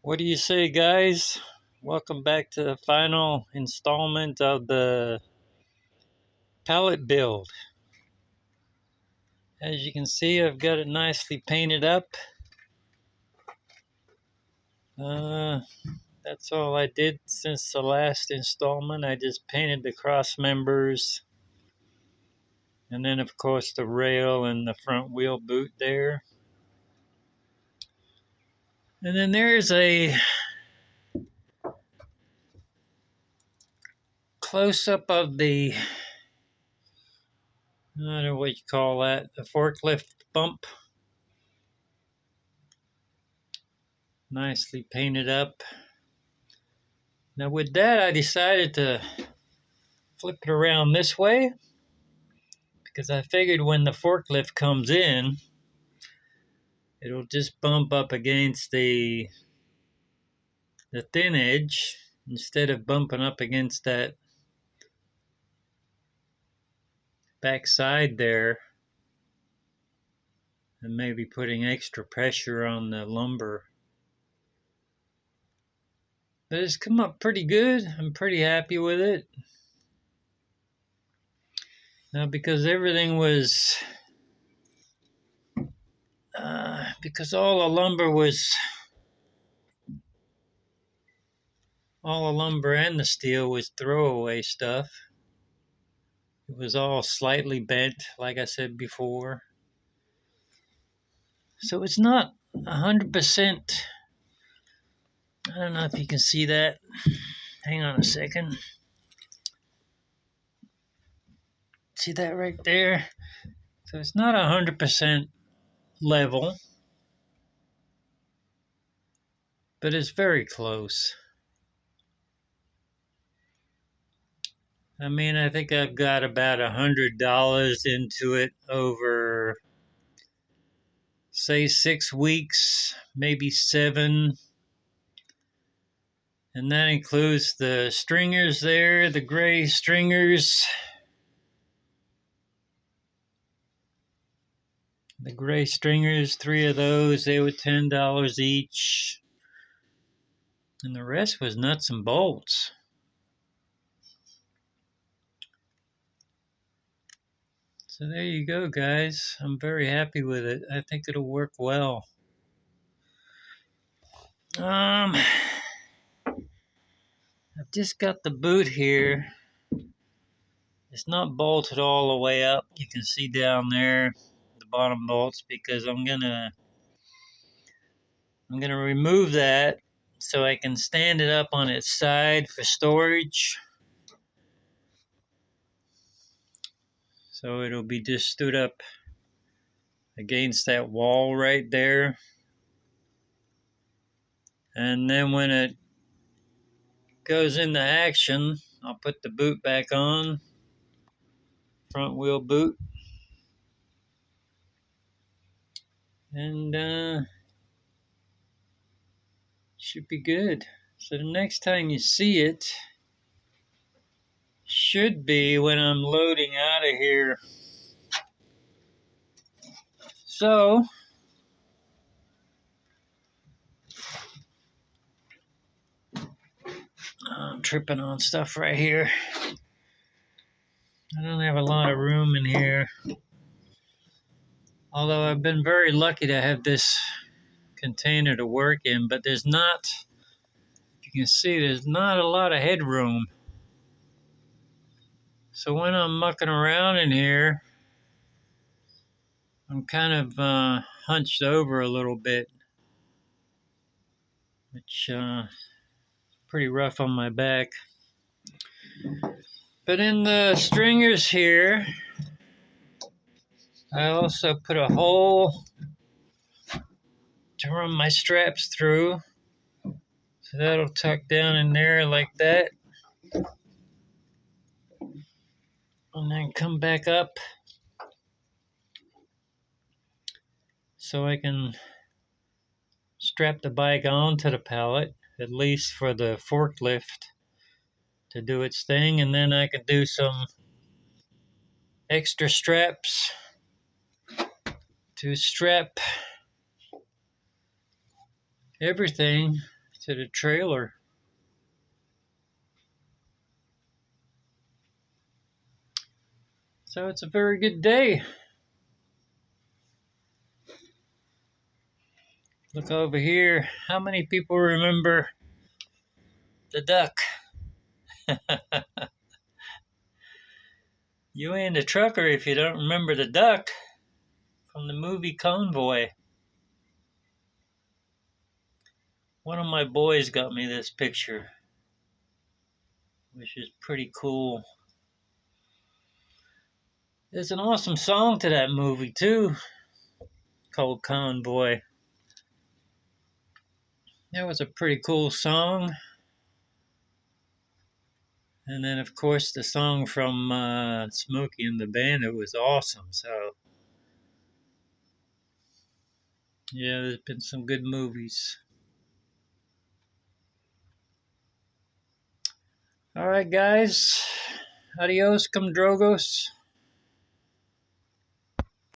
What do you say, guys? Welcome back to the final installment of the pallet build. As you can see, I've got it nicely painted up. That's all I did since the last installment. I just painted the cross members, and then of course the rail and the front wheel boot there. And then there's a close-up of the, I don't know what you call that, the forklift bump. Nicely painted up. Now with that, I decided to flip it around this way because I figured when the forklift comes in, it'll just bump up against the thin edge instead of bumping up against that back side there and maybe putting extra pressure on the lumber. But it's come up pretty good. I'm pretty happy with it. Now because everything was, because all the lumber and the steel was throwaway stuff. It was all slightly bent, like I said before. So it's not 100%. I don't know if you can see that. Hang on a second. See that right there? So it's not 100% level, but it's very close. I mean, I think I've got about $100 into it over, say, 6 weeks, maybe 7. And that includes the stringers there, the gray stringers. The gray stringers, 3 of those, they were $10 each. And the rest was nuts and bolts. So there you go, guys. I'm very happy with it. I think it'll work well. I've just got the boot here. It's not bolted all the way up. You can see down there the bottom bolts because I'm gonna remove that so I can stand it up on its side for storage. So it'll be just stood up against that wall right there. And then when it goes into action, I'll put the boot back on, front wheel boot. And should be good. So the next time you see it should be when I'm loading out of here. So I'm tripping on stuff right here. I don't have a lot of room in here. Although I've been very lucky to have this container to work in, but there's not, you can see there's not a lot of headroom. So when I'm mucking around in here, I'm kind of hunched over a little bit, which is pretty rough on my back. But in the stringers here, I also put a hole to run my straps through. So that'll tuck down in there like that. And then come back up so I can strap the bike onto the pallet, at least for the forklift to do its thing. And then I can do some extra straps to strap everything to the trailer. So it's a very good day. Look over here. How many people remember the duck? You ain't a trucker if you don't remember the duck from the movie Convoy. One of my boys got me this picture, which is pretty cool. There's an awesome song to that movie too, called Convoy. That was a pretty cool song. And then, of course, the song from Smokey and the Bandit was awesome. So, yeah, there's been some good movies. All right, guys. Adios, come Drogos.